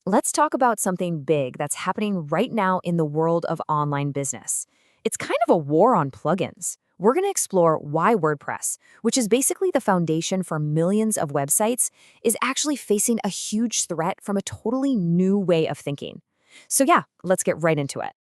Let's talk about something big that's happening right now in the world of online business. It's kind of a war on plugins. We're going to explore why WordPress, which is basically the foundation for millions of websites, is actually facing a huge threat from a totally new way of thinking. So, yeah, let's get right into it.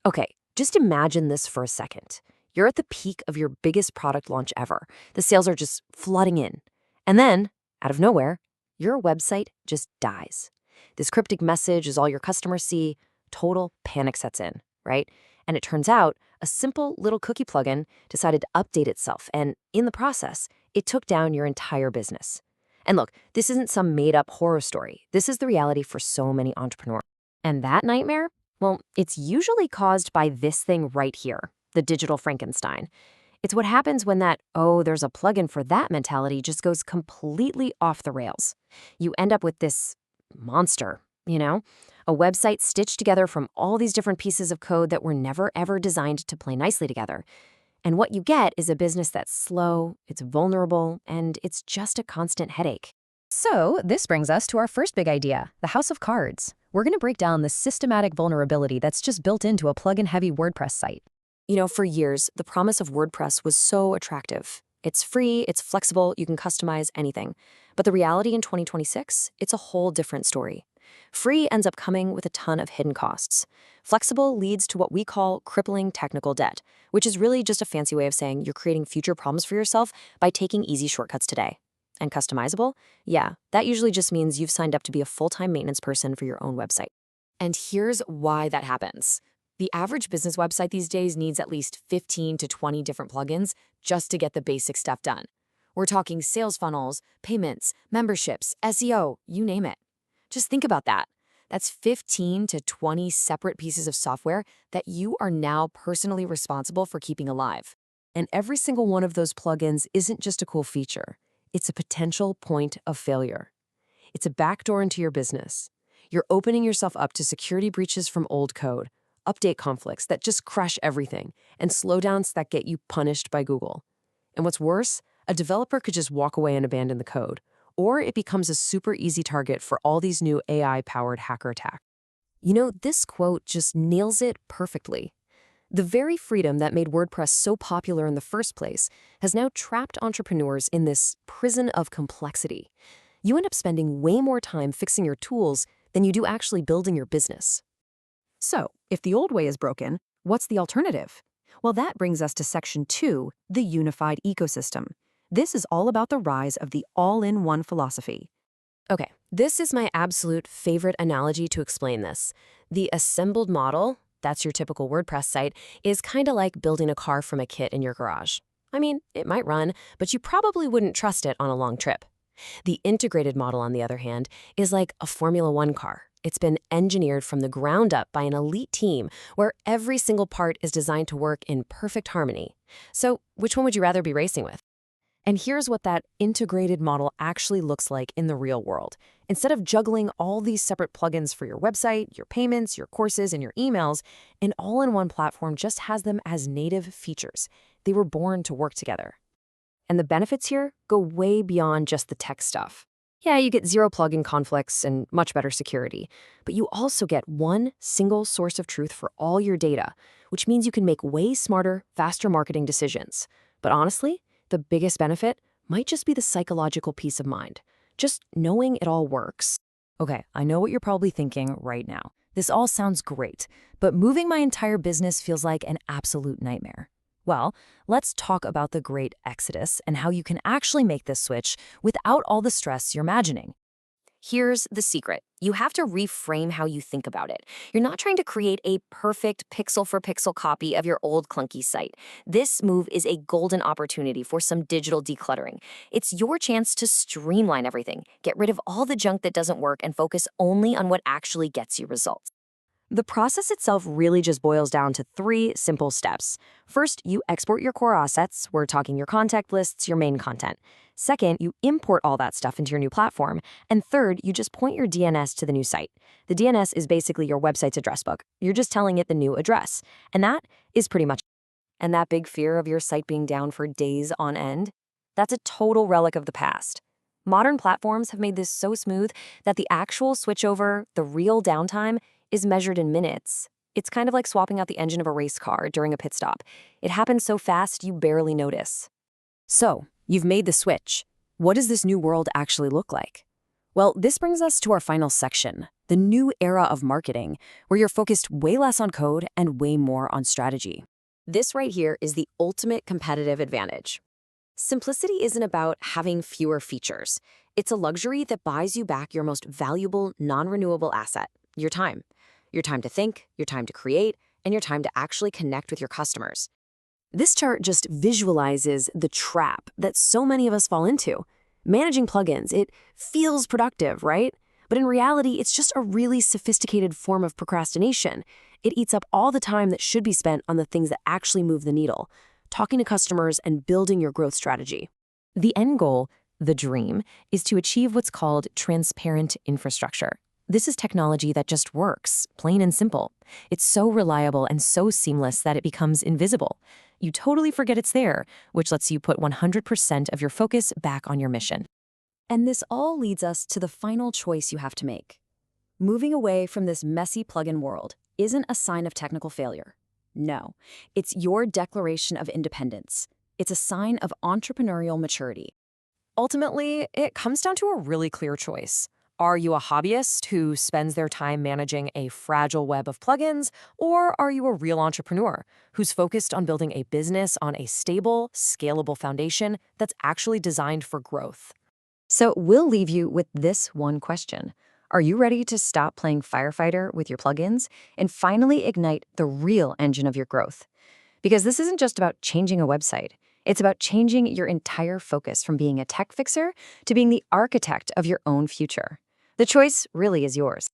Okay, just imagine this for a second. You're at the peak of your biggest product launch ever. The sales are just flooding in. And then, out of nowhere, your website just dies. This cryptic message is all your customers see. Total panic sets in, right? And it turns out a simple little cookie plugin decided to update itself. And in the process, it took down your entire business. And look, this isn't some made up horror story. This is the reality for so many entrepreneurs. And that nightmare? Well, it's usually caused by this thing right here, the digital Frankenstein. It's what happens when that, oh, there's a plugin for that mentality just goes completely off the rails. You end up with this monster, a website stitched together from all these different pieces of code that were never ever designed to play nicely together. And what you get is a business that's slow, it's vulnerable, and it's just a constant headache. So, this brings us to our first big idea, the house of cards. We're going to break down the systematic vulnerability that's just built into a plugin-heavy WordPress site. For years, the promise of WordPress was so attractive. It's free, it's flexible, you can customize anything. But the reality in 2026, it's a whole different story. Free ends up coming with a ton of hidden costs. Flexible leads to what we call crippling technical debt, which is really just a fancy way of saying you're creating future problems for yourself by taking easy shortcuts today. And customizable? Yeah, that usually just means you've signed up to be a full-time maintenance person for your own website. And here's why that happens. The average business website these days needs at least 15 to 20 different plugins just to get the basic stuff done. We're talking sales funnels, payments, memberships, SEO, you name it. Just think about that. That's 15 to 20 separate pieces of software that you are now personally responsible for keeping alive. And every single one of those plugins isn't just a cool feature. It's a potential point of failure. It's a backdoor into your business. You're opening yourself up to security breaches from old code, update conflicts that just crash everything, and slowdowns that get you punished by Google. And what's worse, a developer could just walk away and abandon the code, or it becomes a super easy target for all these new AI-powered hacker attacks. This quote just nails it perfectly. The very freedom that made WordPress so popular in the first place has now trapped entrepreneurs in this prison of complexity. You end up spending way more time fixing your tools than you do actually building your business. So, if the old way is broken, what's the alternative? Well, that brings us to Section 2, the unified ecosystem. This is all about the rise of the all-in-one philosophy. Okay, this is my absolute favorite analogy to explain this. The assembled model, that's your typical WordPress site, is kind of like building a car from a kit in your garage. I mean, it might run, but you probably wouldn't trust it on a long trip. The integrated model, on the other hand, is like a Formula One car. It's been engineered from the ground up by an elite team where every single part is designed to work in perfect harmony. So, which one would you rather be racing with? And here's what that integrated model actually looks like in the real world. Instead of juggling all these separate plugins for your website, your payments, your courses, and your emails, an all-in-one platform just has them as native features. They were born to work together. And the benefits here go way beyond just the tech stuff. Yeah, you get zero plugin conflicts and much better security, but you also get one single source of truth for all your data, which means you can make way smarter, faster marketing decisions. But honestly, the biggest benefit might just be the psychological peace of mind, just knowing it all works. Okay, I know what you're probably thinking right now. This all sounds great, but moving my entire business feels like an absolute nightmare. Well, let's talk about the great exodus and how you can actually make this switch without all the stress you're imagining. Here's the secret. You have to reframe how you think about it. You're not trying to create a perfect pixel-for-pixel copy of your old clunky site. This move is a golden opportunity for some digital decluttering. It's your chance to streamline everything, get rid of all the junk that doesn't work, and focus only on what actually gets you results. The process itself really just boils down to 3 simple steps. First, you export your core assets. We're talking your contact lists, your main content. Second, you import all that stuff into your new platform. And third, you just point your DNS to the new site. The DNS is basically your website's address book. You're just telling it the new address. And that is pretty much it. And that big fear of your site being down for days on end, that's a total relic of the past. Modern platforms have made this so smooth that the actual switchover, the real downtime, is measured in minutes. It's kind of like swapping out the engine of a race car during a pit stop. It happens so fast you barely notice. So, you've made the switch. What does this new world actually look like? Well, this brings us to our final section, the new era of marketing, where you're focused way less on code and way more on strategy. This right here is the ultimate competitive advantage. Simplicity isn't about having fewer features. It's a luxury that buys you back your most valuable, non-renewable asset, your time. Your time to think, your time to create, and your time to actually connect with your customers. This chart just visualizes the trap that so many of us fall into. Managing plugins, it feels productive, right? But in reality, it's just a really sophisticated form of procrastination. It eats up all the time that should be spent on the things that actually move the needle, talking to customers and building your growth strategy. The end goal, the dream, is to achieve what's called transparent infrastructure. This is technology that just works, plain and simple. It's so reliable and so seamless that it becomes invisible. You totally forget it's there, which lets you put 100% of your focus back on your mission. And this all leads us to the final choice you have to make. Moving away from this messy plugin world isn't a sign of technical failure. No, it's your declaration of independence. It's a sign of entrepreneurial maturity. Ultimately, it comes down to a really clear choice. Are you a hobbyist who spends their time managing a fragile web of plugins, or are you a real entrepreneur who's focused on building a business on a stable, scalable foundation that's actually designed for growth? So we'll leave you with this one question. Are you ready to stop playing firefighter with your plugins and finally ignite the real engine of your growth? Because this isn't just about changing a website. It's about changing your entire focus from being a tech fixer to being the architect of your own future. The choice really is yours.